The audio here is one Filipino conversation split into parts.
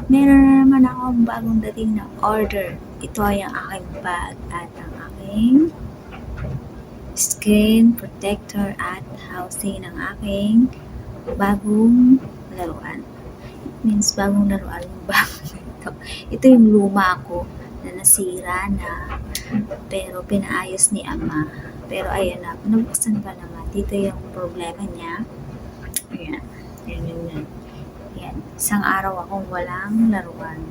Meron na naman akong bagong dating na order. Ito ay ang aking bag at ang aking screen protector at housing ng aking bagong laruan. Means bagong laruan yung bag ito. Ito yung luma ko na nasira na pero pinaayos ni ama. Pero ayan na, nabuksan pa naman. Dito yung problema niya. Ayan. Yan. Yan. Isang araw akong walang laruan.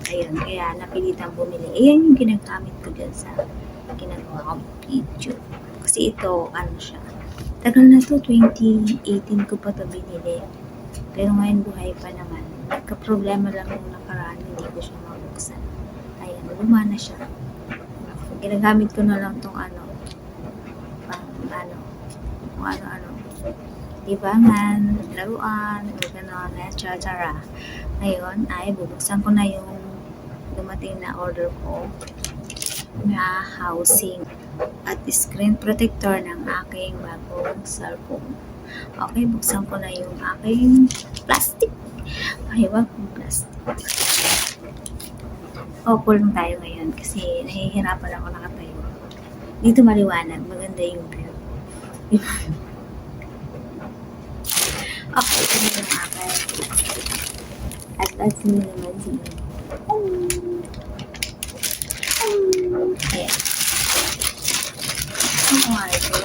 Ayun, kaya napilitan bumili. Ayan yung ginagamit ko dyan sa ginagawa kong video. Kasi ito, ano siya. Tagal na to, 2018 ko pa to binili. Pero ngayon buhay pa naman. Nagka-problema lang yung nakaraan, hindi ko siya mabuksan. Ayan, luma na siya. Ginagamit ko na lang tong kung ano-ano. Libangan, laruan, gano'n, etc. Ngayon ay bubuksan ko na yung dumating na order ko na housing at screen protector ng aking bagong cellphone. Okay, buksan ko na yung aking plastic. Ay, wag kong plastic. Opo lang tayo ngayon kasi nahihirapan ako nakatayo. Dito maliwanag, maganda yung view. Okay, ito na yung aking at sino naman sino. Ayan. Ano nga ito?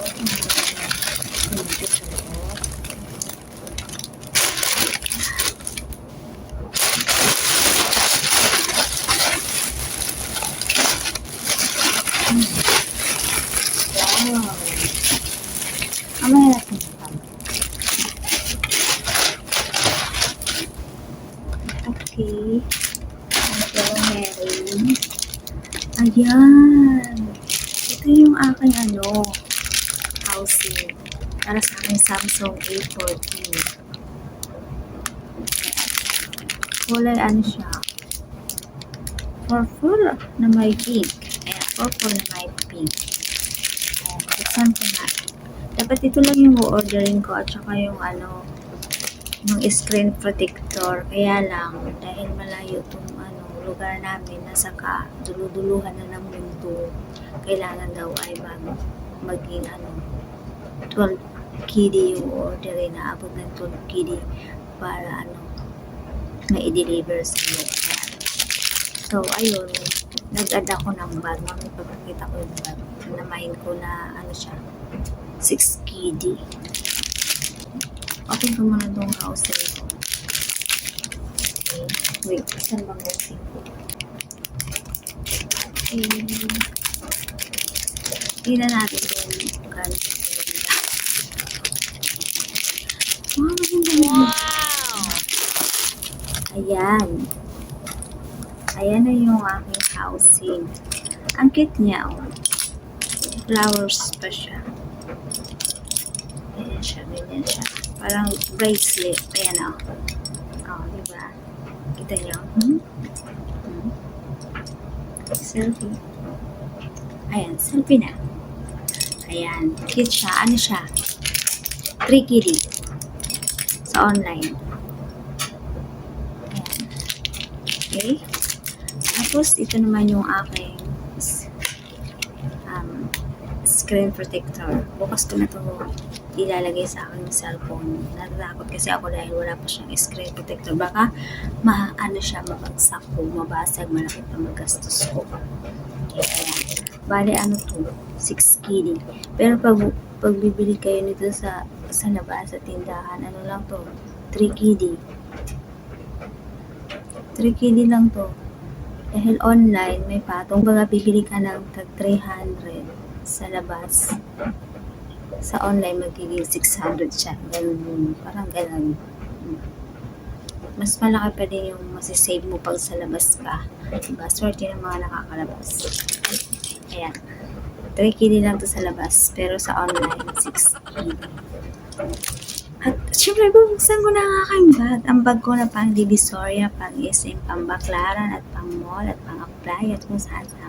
Wow. Mamaya natin ito. Okay. Ito, meron. Ayan. Ito yung aking housing. Para sa aking Samsung A14. Kulay siya. Purple na may pink. Ayan, purple na may pink. Ayan, buksan ko na. Dapat ito lang yung orderin ko at saka yung yung screen protector. Kaya lang, dahil malayo itong lugar namin, nasa duluduluhan na ng mundo, kailangan daw ay maging 12 KD yung orderin, naabot ng 12 KD para ma-i-deliver sa iyo. So, ayun, nag-add ako ng bag. Mamaya papakita ko yung bag. Namahin ko na siya, 6 KD. Open ko muna itong housing ko. Okay. Wait, saan bang housing ko? Okay. Tingnan natin kung gano'n. Wow! Ayan. Ayan na yung aking housing. Ang cute niya, flowers pa siya. Ayan siya, ganyan siya. Parang bracelet. Ayan diba? Kita niyo? Selfie. Ayan, selfie na. Ayan, cute siya. Ano siya? 3 KD. Sa online. Ayan. Okay. Tapos, ito naman yung aking screen protector. Bukas ko na ito ilalagay sa aking cellphone. Natatakot kasi ako dahil wala pa siyang screen protector. Baka siya, mabagsak ko, mabasag, malapit na magastos ko. Okay, ayan. Bale, 6 KD. Pero pag bibili kayo nito sa labas, sa tindahan, lang to? 3 KD. 3 KD lang to. Dahil online, may patong. Baga, bibili ka ng 300 sa labas. Sa online, magiging 600 siya. Ganun. Parang ganun. Mas malaki pa din yung masisave mo pag sa labas ka. Diba? Swerte ng mga nakakalabas. Ayan. 3 KD lang to sa labas. Pero sa online, 6 KD. At syempre, bubuksan ko na ang aking bag. Ang bag ko na pang Divisoria, pang SM, pang Baclaran, at pang mall, at pang apply, at kung saan pa.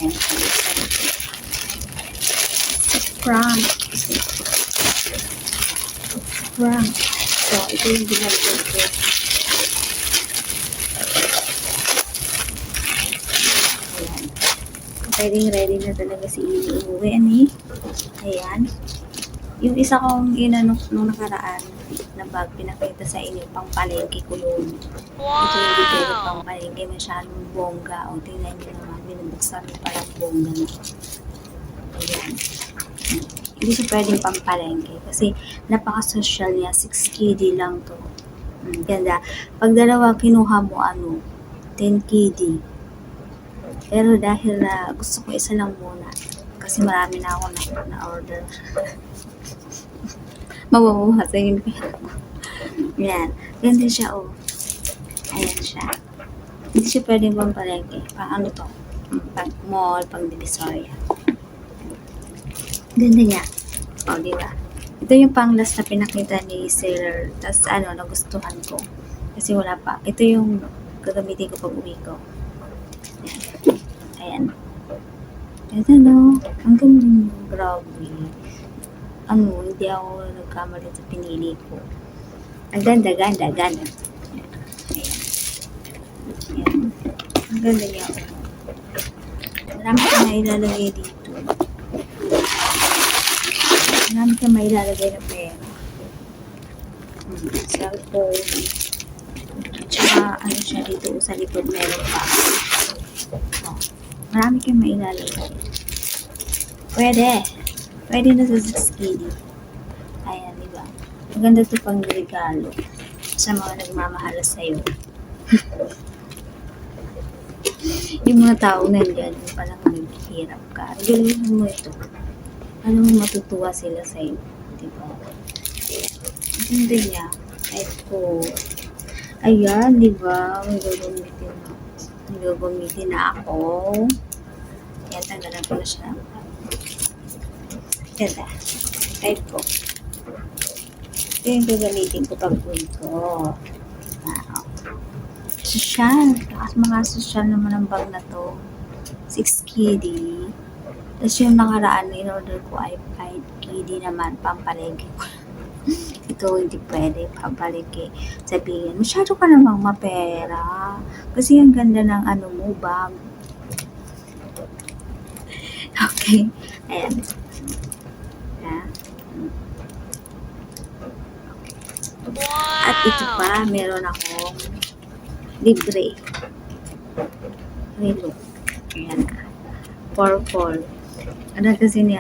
Ayan, Frank. ito yung binagdag ko. Ayan. Ready na talaga si Ili umuwi, ani. Ayan. Yung isa kong inanok nung nakaraan na bag, pinakita sa inyo, pang palengke ko yun. Ito yung detail pang palengke, masyadong bongga. O, tingnan nyo naman, binubuksan mo palang bongga na. Ayan. Hindi siya pwedeng pang palengke kasi napaka-social niya, 6 KD lang to. Ganda. Pag dalawa kinuha mo, 10 KD. Pero dahil gusto ko isa lang muna, kasi marami na ako na-order. Mababawasan yung pera ko. Yan. Ganda siya, oh. Ayan siya. Hindi siya pwedeng pang palengke. Pang ano to? Pang mall, pang divisoria. Ganda niya. O, diba? Ito yung pang last na pinakita ni seller. Tapos, nagustuhan ko. Kasi wala pa. Ito yung gagamitin ko pag uwi ko. Ayan. Ito, no? Ang ganda niya. Grabe. Hindi ako nagkamali sa pinili ko. Ang ganda. Ayan. Ayan. Ang ganda niya. Marami ka na ilalagay dito. Marami ka mailalagay na pera. Cellphone. Tsaka, siya dito sa likod meron pa. Marami ka mailalagay. Pwede na sa 6 KD. Ayan, diba? Maganda ito pang regalo sa mga nagmamahal sa'yo. Yung mga tao nandyan, yung palang naghihirap ka. Galingan mo ito. Alam mo, matutuwa sila sa'yo. Diba? Ganda niya. Ito. Ayan, diba? May gagamitin na ako. Ayan, tanggalan ko na siya. Ganda. Type ko. Ito yung gagamitin ko pag uwi ko. Social. Mga social naman ang bag na to. 6 KD. Tapos yung nakaraan na in-order ko ay 5 KD naman. Pampalengke ko. Ito hindi pwede. Pampalengke. Sabihin, masyado ka namang mapera. Kasi ang ganda ng mo, bag. Okay. Ayan. At ito pa, meron akong libre. Relo. Ayan. Purple. Kasi ni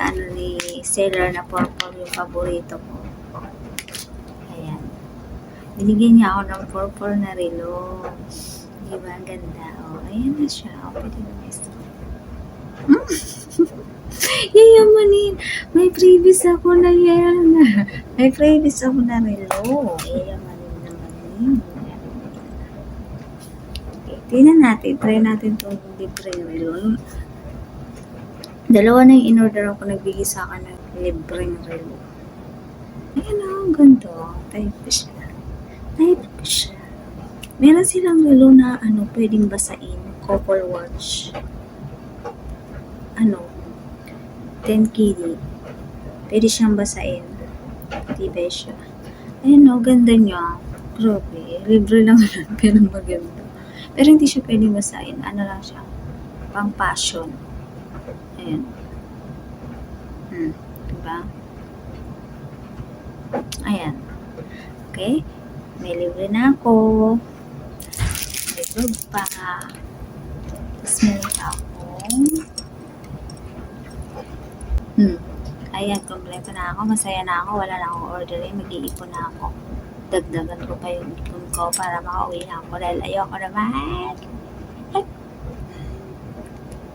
seller na purple yung paborito ko. Ayan. Binigyan niya ako ng purple na relo. Diba? Ang ganda. Ayan na siya. Pwede na gusto. Yayamanin. May previous ako na yan. May previous ako na relo. Yayamanin naman yun. Okay, tingnan natin. Try natin itong libreng relo. Dalawa na yung in-order ako. Nagbigay sa akin ng libreng relo. Ayan ang ganda. Type ko siya. Meron silang relo na pwedeng basain. Couple watch. 10 KD. Pwede siyang basain. Tibay siya. Ayan ganda niya. Grabe. Libre lang yan. Pero maganda. Pero hindi siya pwedeng basain. Lang siya. Pang passion. Ayan. Diba? Ayan. Okay. May libre na ako. May vlog pa. Tapos meron pa akong ayan, kompleto na ako. Masaya na ako. Wala na akong orderin. Mag-iipon na ako. Dagdagan ko pa yung ipon ko para makauwi na ako. Dahil ayoko naman.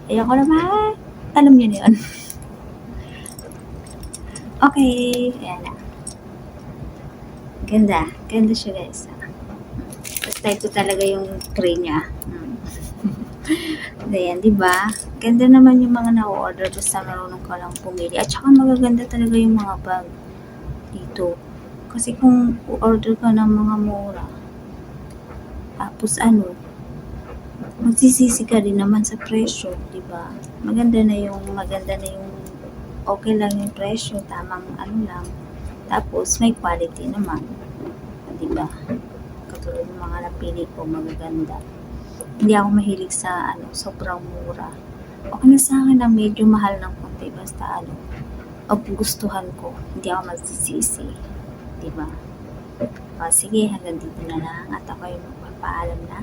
Ayoko naman. Alam niyo na yun. Okay. Ayan na. Ganda siya, guys. Tapos type ko talaga yung tray niya. Ayan, diba? Ganda naman yung mga na-order basta marunong ka lang pumili. At saka magaganda talaga yung mga bag dito. Kasi kung order ka ng mga mura, tapos magsisisi ka din naman sa presyo, diba? Maganda na yung okay lang yung presyo, tamang lang. Tapos may quality naman. di ba? Katulad ng mga napili ko, magaganda. Hindi ako mahilig sa sobrang mura. Okay na sa akin na medyo mahal ng konti, basta gustuhan ko, hindi ako magsisisi, di ba? Sige, hanggang dito na lang at ako yung magpapaalam na.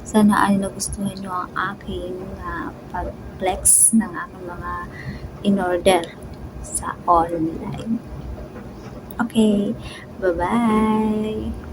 Sana ay nagustuhan nyo ang aking pag-flex ng aking mga in-order sa online. Okay, bye-bye!